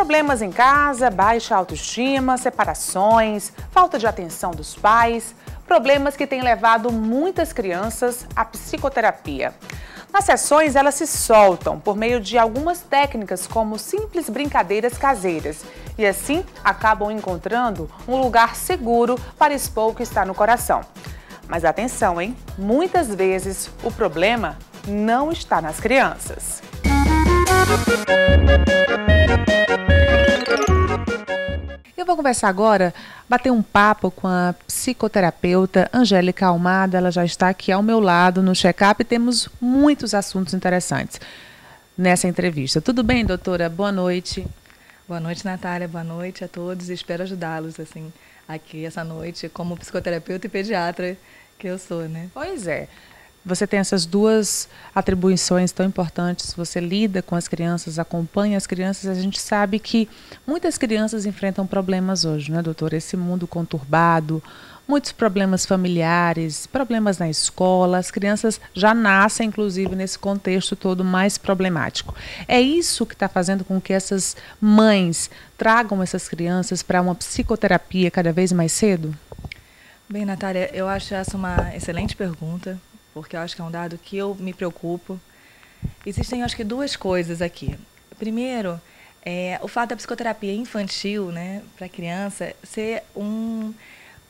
Problemas em casa, baixa autoestima, separações, falta de atenção dos pais, problemas que têm levado muitas crianças à psicoterapia. Nas sessões, elas se soltam por meio de algumas técnicas, como simples brincadeiras caseiras, e assim acabam encontrando um lugar seguro para expor o que está no coração. Mas atenção, hein? Muitas vezes o problema não está nas crianças. Eu vou conversar agora, bater um papo com a psicoterapeuta Angélica Almada. Ela já está aqui ao meu lado no check-up e temos muitos assuntos interessantes nessa entrevista. Tudo bem, doutora? Boa noite. Boa noite, Natália. Boa noite a todos. Espero ajudá-los assim, aqui essa noite, como psicoterapeuta e pediatra que eu sou, né? Pois é. Você tem essas duas atribuições tão importantes, você lida com as crianças, acompanha as crianças. A gente sabe que muitas crianças enfrentam problemas hoje, né, doutora? Esse mundo conturbado, muitos problemas familiares, problemas na escola. As crianças já nascem, inclusive, nesse contexto todo mais problemático. É isso que está fazendo com que essas mães tragam essas crianças para uma psicoterapia cada vez mais cedo? Bem, Natália, eu acho essa uma excelente pergunta, porque eu acho que é um dado que eu me preocupo. Existem, acho que, duas coisas aqui. Primeiro, o fato da psicoterapia infantil, né, para criança, ser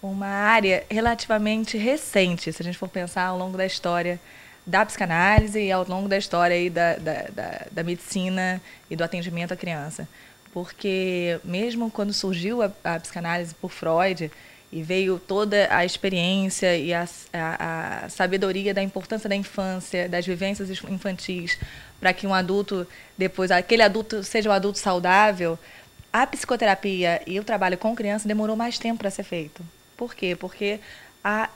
uma área relativamente recente, se a gente for pensar ao longo da história da psicanálise e ao longo da história aí da medicina e do atendimento à criança. Porque mesmo quando surgiu a psicanálise por Freud, e veio toda a experiência e a sabedoria da importância da infância, das vivências infantis, para que um adulto, depois, aquele adulto seja um adulto saudável, a psicoterapia e o trabalho com criança demorou mais tempo para ser feito. Por quê? Porque a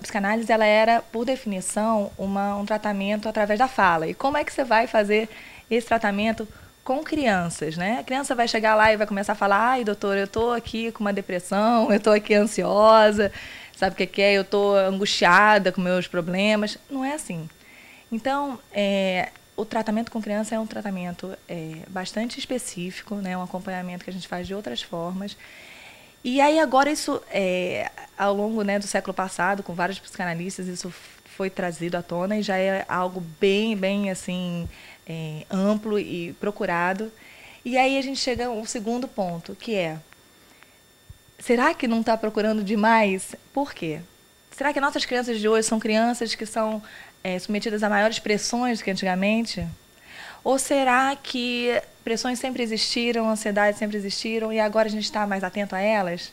psicanálise ela era, por definição, um tratamento através da fala. E como é que você vai fazer esse tratamento com crianças, né? A criança vai chegar lá e vai começar a falar: ai, doutor, eu estou aqui com uma depressão, eu estou aqui ansiosa, sabe o que é? Eu estou angustiada com meus problemas. Não é assim. Então, o tratamento com criança é um tratamento bastante específico, né? Um acompanhamento que a gente faz de outras formas. E aí agora isso, ao longo, né, do século passado, com vários psicanalistas, isso foi trazido à tona e já é algo bem assim, amplo e procurado. E aí a gente chega a um segundo ponto, que é: será que não está procurando demais? Por quê? Será que nossas crianças de hoje são crianças que são submetidas a maiores pressões do que antigamente? Ou será que pressões sempre existiram, ansiedades sempre existiram e agora a gente está mais atento a elas?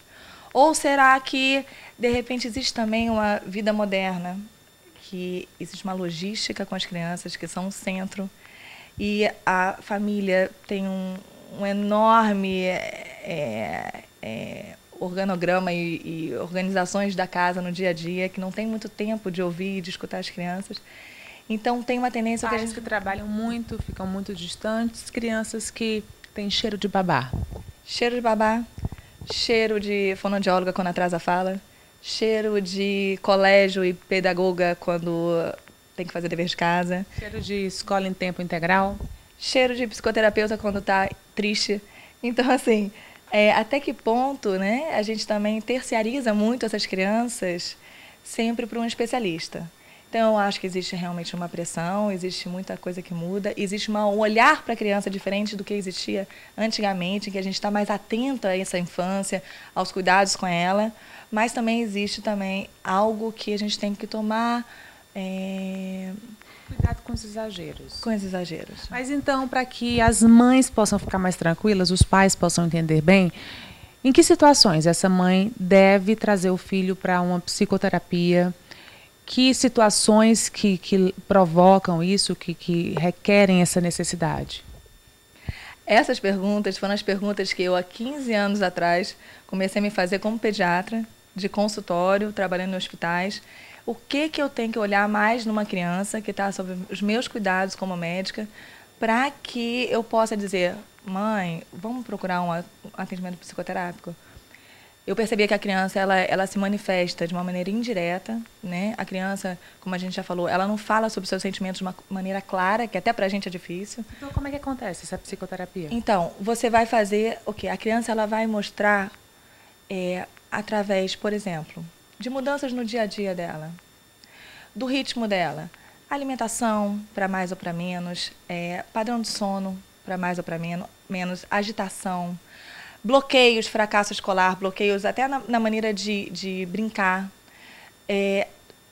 Ou será que, de repente, existe também uma vida moderna, que existe uma logística com as crianças, que são um centro, e a família tem um enorme organograma e organizações da casa no dia a dia, que não tem muito tempo de ouvir e de escutar as crianças. Então, tem uma tendência que a gente que trabalham muito, ficam muito distantes, crianças que têm cheiro de babá. Cheiro de babá, cheiro de fonoaudióloga quando atrasa a fala, cheiro de colégio e pedagoga quando tem que fazer dever de casa. Cheiro de escola em tempo integral. Cheiro de psicoterapeuta quando está triste. Então, assim, até que ponto, né, a gente também terciariza muito essas crianças sempre para um especialista. Então, eu acho que existe realmente uma pressão, existe muita coisa que muda, existe um olhar para a criança diferente do que existia antigamente, em que a gente está mais atento a essa infância, aos cuidados com ela, mas também existe algo que a gente tem que tomar cuidado com os exageros. Com os exageros. Mas então, para que as mães possam ficar mais tranquilas, os pais possam entender bem, em que situações essa mãe deve trazer o filho para uma psicoterapia? Que situações que provocam isso, que requerem essa necessidade? Essas perguntas foram as perguntas que eu, há 15 anos atrás, comecei a me fazer como pediatra, de consultório, trabalhando em hospitais. O que eu tenho que olhar mais numa criança que está sob os meus cuidados como médica, para que eu possa dizer: mãe, vamos procurar um atendimento psicoterápico? Eu percebi que a criança, ela se manifesta de uma maneira indireta, né? A criança, como a gente já falou, ela não fala sobre seus sentimentos de uma maneira clara, que até pra gente é difícil. Então, como é que acontece essa psicoterapia? Então, você vai fazer o quê? A criança, ela vai mostrar, através, por exemplo, de mudanças no dia a dia dela, do ritmo dela, alimentação, para mais ou para menos, padrão de sono, para mais ou para menos, agitação, bloqueios, fracasso escolar, bloqueios até na maneira de brincar,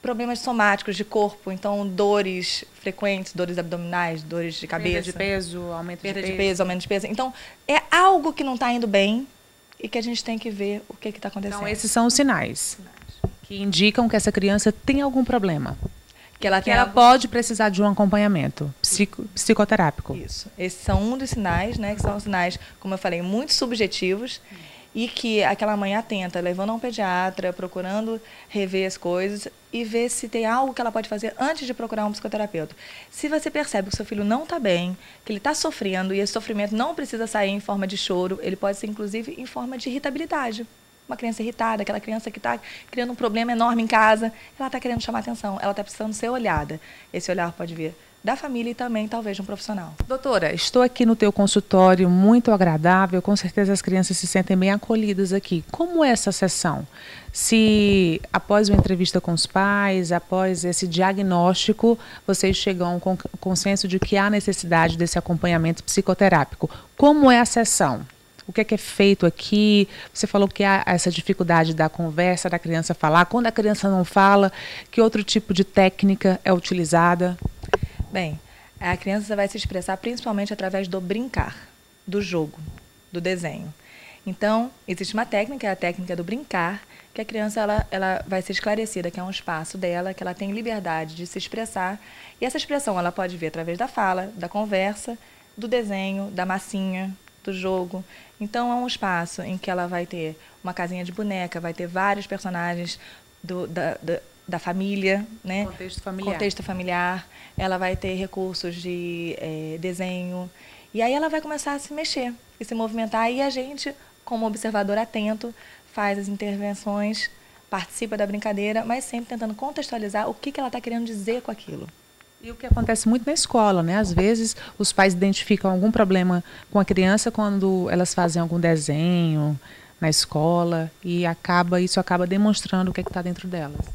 problemas somáticos de corpo, então dores frequentes, dores abdominais, dores de cabeça. Perda de peso, aumento perda de peso, aumento de peso. Então, é algo que não está indo bem e que a gente tem que ver o que está acontecendo. Então, esses são os sinais que indicam que essa criança tem algum problema. Que ela pode precisar de um acompanhamento psicoterápico. Isso. Esses são um dos sinais, né? Que são sinais, como eu falei, muito subjetivos e que aquela mãe atenta, levando a um pediatra, procurando rever as coisas e ver se tem algo que ela pode fazer antes de procurar um psicoterapeuta. Se você percebe que o seu filho não está bem, que ele está sofrendo e esse sofrimento não precisa sair em forma de choro, ele pode ser inclusive em forma de irritabilidade. Uma criança irritada, aquela criança que está criando um problema enorme em casa, ela está querendo chamar atenção, ela está precisando ser olhada. Esse olhar pode vir da família e também, talvez, de um profissional. Doutora, estou aqui no teu consultório, muito agradável, com certeza as crianças se sentem bem acolhidas aqui. Como é essa sessão? Se após uma entrevista com os pais, após esse diagnóstico, vocês chegam a um consenso de que há necessidade desse acompanhamento psicoterápico, como é a sessão? O que é feito aqui? Você falou que há essa dificuldade da conversa, da criança falar. Quando a criança não fala, que outro tipo de técnica é utilizada? Bem, a criança vai se expressar principalmente através do brincar, do jogo, do desenho. Então, existe uma técnica, é a técnica do brincar, que a criança ela vai ser esclarecida, que é um espaço dela, que ela tem liberdade de se expressar. E essa expressão ela pode vir através da fala, da conversa, do desenho, da massinha, do jogo. Então, é um espaço em que ela vai ter uma casinha de boneca, vai ter vários personagens da família, né? Contexto familiar. Ela vai ter recursos de desenho. E aí ela vai começar a se mexer e se movimentar. E a gente, como observador atento, faz as intervenções, participa da brincadeira, mas sempre tentando contextualizar o que ela está querendo dizer com aquilo. E o que acontece muito na escola, né? Às vezes os pais identificam algum problema com a criança quando elas fazem algum desenho na escola e isso acaba demonstrando o que está dentro delas.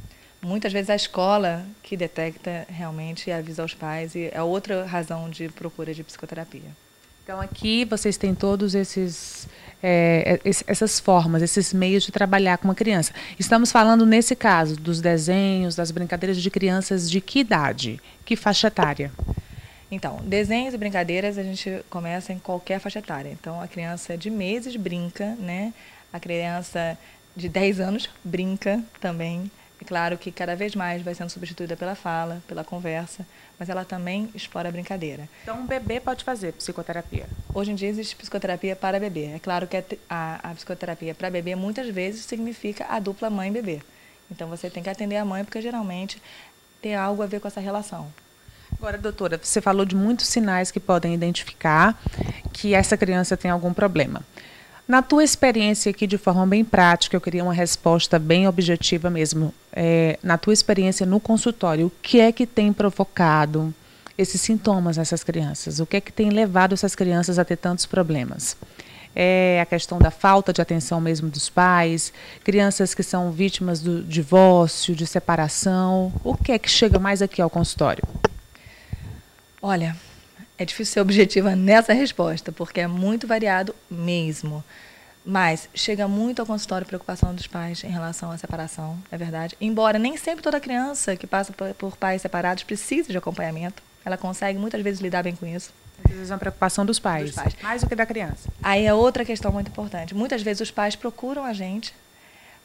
Muitas vezes a escola que detecta realmente e avisa aos pais, e é outra razão de procura de psicoterapia. Então aqui vocês têm todos essas formas, esses meios de trabalhar com uma criança. Estamos falando, nesse caso, dos desenhos, das brincadeiras de crianças de que idade? Que faixa etária? Então, desenhos e brincadeiras a gente começa em qualquer faixa etária. Então, a criança de meses brinca, né? A criança de 10 anos brinca também. É claro que cada vez mais vai sendo substituída pela fala, pela conversa, mas ela também explora a brincadeira. Então, um bebê pode fazer psicoterapia? Hoje em dia existe psicoterapia para bebê. É claro que a psicoterapia para bebê muitas vezes significa a dupla mãe-bebê. Então, você tem que atender a mãe porque geralmente tem algo a ver com essa relação. Agora, doutora, você falou de muitos sinais que podem identificar que essa criança tem algum problema. Na tua experiência aqui, de forma bem prática, eu queria uma resposta bem objetiva mesmo. Na tua experiência no consultório, o que é que tem provocado esses sintomas nessas crianças? O que é que tem levado essas crianças a ter tantos problemas? É a questão da falta de atenção mesmo dos pais, crianças que são vítimas do divórcio, de separação. O que é que chega mais aqui ao consultório? Olha, é difícil ser objetiva nessa resposta, porque é muito variado mesmo. Mas chega muito ao consultório preocupação dos pais em relação à separação, é verdade. Embora nem sempre toda criança que passa por pais separados precise de acompanhamento. Ela consegue muitas vezes lidar bem com isso. Às vezes é uma preocupação dos pais, mais do que da criança. Aí é outra questão muito importante. Muitas vezes os pais procuram a gente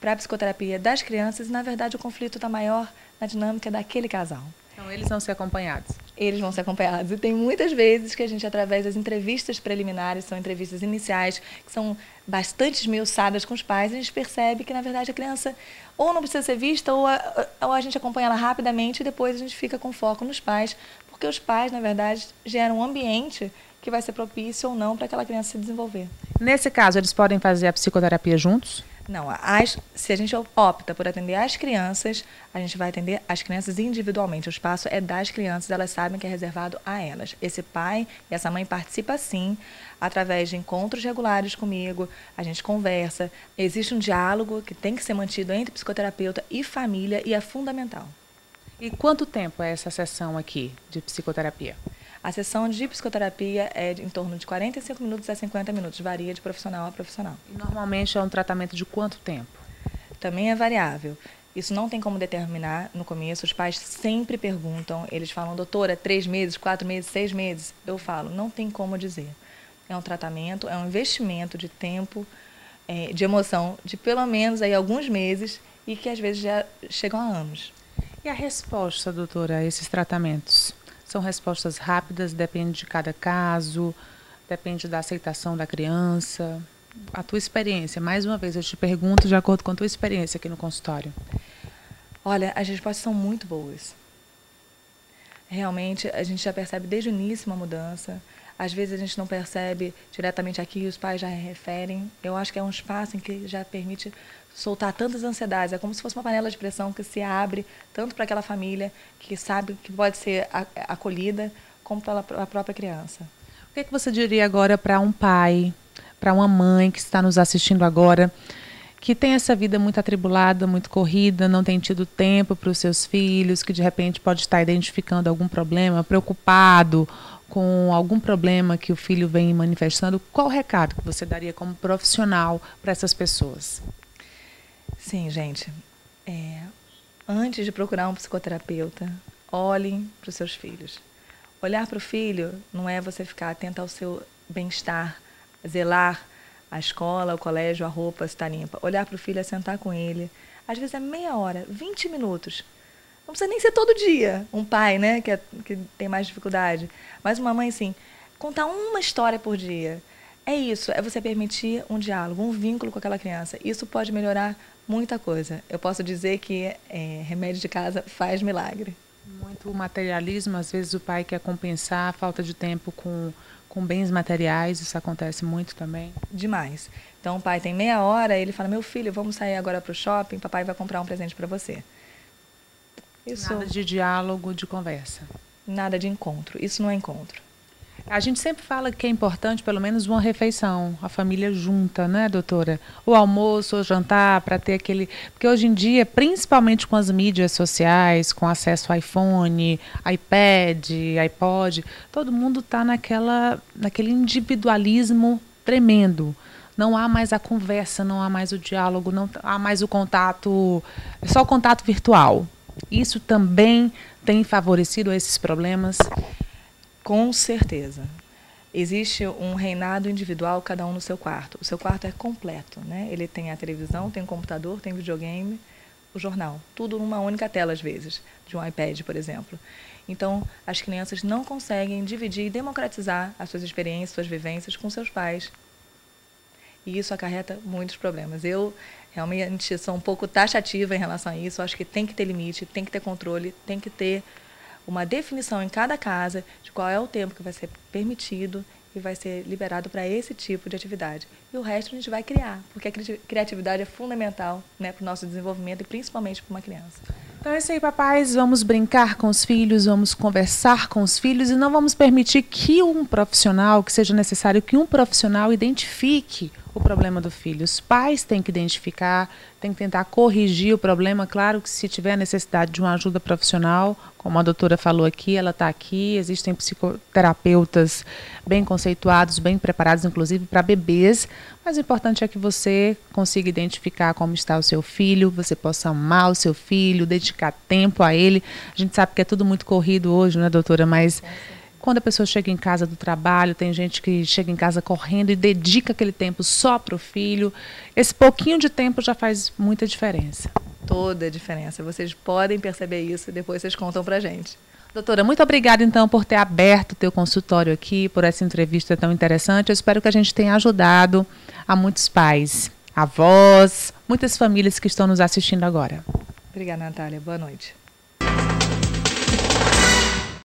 para a psicoterapia das crianças e, na verdade, o conflito está maior na dinâmica daquele casal. Então, eles vão ser acompanhados? Eles vão ser acompanhados. E tem muitas vezes que a gente, através das entrevistas preliminares, são entrevistas iniciais, que são bastante esmiuçadas com os pais, a gente percebe que, na verdade, a criança ou não precisa ser vista, ou a gente acompanha ela rapidamente e depois a gente fica com foco nos pais, porque os pais, na verdade, geram um ambiente que vai ser propício ou não para aquela criança se desenvolver. Nesse caso, eles podem fazer a psicoterapia juntos? Não, se a gente opta por atender as crianças, a gente vai atender as crianças individualmente. O espaço é das crianças, elas sabem que é reservado a elas. Esse pai e essa mãe participam, sim, através de encontros regulares comigo, a gente conversa. Existe um diálogo que tem que ser mantido entre psicoterapeuta e família e é fundamental. E quanto tempo é essa sessão aqui de psicoterapia? A sessão de psicoterapia é em torno de 45 minutos a 50 minutos, varia de profissional a profissional. E normalmente é um tratamento de quanto tempo? Também é variável. Isso não tem como determinar no começo. Os pais sempre perguntam, eles falam, doutora, 3 meses, 4 meses, 6 meses? Eu falo, não tem como dizer. É um tratamento, é um investimento de tempo, de emoção, de pelo menos aí alguns meses e que às vezes já chegam a anos. E a resposta, doutora, a esses tratamentos? São respostas rápidas, depende de cada caso, depende da aceitação da criança. A tua experiência, mais uma vez, eu te pergunto de acordo com a tua experiência aqui no consultório. Olha, as respostas são muito boas. Realmente, a gente já percebe desde o início uma mudança. Às vezes a gente não percebe diretamente aqui, os pais já referem. Eu acho que é um espaço em que já permite soltar tantas ansiedades. É como se fosse uma panela de pressão que se abre tanto para aquela família que sabe que pode ser acolhida, como para a própria criança. O que você diria agora para um pai, para uma mãe que está nos assistindo agora, que tem essa vida muito atribulada, muito corrida, não tem tido tempo para os seus filhos, que de repente pode estar identificando algum problema, preocupado com algum problema que o filho vem manifestando? Qual o recado que você daria como profissional para essas pessoas? Sim, gente. Antes de procurar um psicoterapeuta, olhem para os seus filhos. Olhar para o filho não é você ficar atento ao seu bem-estar, zelar a escola, o colégio, a roupa está limpa. Olhar para o filho é sentar com ele. Às vezes é meia hora, 20 minutos. Não precisa nem ser todo dia. Um pai, né, que tem mais dificuldade. Mas uma mãe, sim, contar uma história por dia. É isso, é você permitir um diálogo, um vínculo com aquela criança. Isso pode melhorar muita coisa. Eu posso dizer que remédio de casa faz milagre. Muito materialismo, às vezes o pai quer compensar a falta de tempo com bens materiais, isso acontece muito também. Demais. Então o pai tem meia hora, ele fala, meu filho, vamos sair agora para o shopping, papai vai comprar um presente para você. Isso, nada de diálogo, de conversa. Nada de encontro. Isso não é encontro. A gente sempre fala que é importante pelo menos uma refeição, a família junta, né, doutora? O almoço, o jantar, para ter aquele... Porque hoje em dia, principalmente com as mídias sociais, com acesso ao iPhone, iPad, iPod, todo mundo está naquele individualismo tremendo. Não há mais a conversa, não há mais o diálogo, não há mais o contato, é só o contato virtual. Isso também tem favorecido esses problemas? Com certeza. Existe um reinado individual, cada um no seu quarto. O seu quarto é completo, né? Ele tem a televisão, tem o computador, tem o videogame, o jornal. Tudo numa única tela, às vezes, de um iPad, por exemplo. Então, as crianças não conseguem dividir e democratizar as suas experiências, suas vivências com seus pais. E isso acarreta muitos problemas. Eu realmente sou um pouco taxativa em relação a isso. Eu acho que tem que ter limite, tem que ter controle, tem que ter uma definição em cada casa de qual é o tempo que vai ser permitido e vai ser liberado para esse tipo de atividade. E o resto a gente vai criar, porque a criatividade é fundamental, né, para o nosso desenvolvimento e principalmente para uma criança. Então é isso aí, papais. Vamos brincar com os filhos, vamos conversar com os filhos e não vamos permitir que que seja necessário que um profissional identifique o problema do filho. Os pais têm que identificar, têm que tentar corrigir o problema. Claro que se tiver necessidade de uma ajuda profissional, como a doutora falou aqui, ela está aqui, existem psicoterapeutas bem conceituados, bem preparados, inclusive para bebês, mas o importante é que você consiga identificar como está o seu filho, você possa amar o seu filho, dedicar tempo a ele. A gente sabe que é tudo muito corrido hoje, né, doutora? Mas quando a pessoa chega em casa do trabalho, tem gente que chega em casa correndo e dedica aquele tempo só para o filho. Esse pouquinho de tempo já faz muita diferença. Toda a diferença. Vocês podem perceber isso e depois vocês contam para a gente. Doutora, muito obrigada, então, por ter aberto o teu consultório aqui, por essa entrevista tão interessante. Eu espero que a gente tenha ajudado a muitos pais, avós, muitas famílias que estão nos assistindo agora. Obrigada, Natália. Boa noite.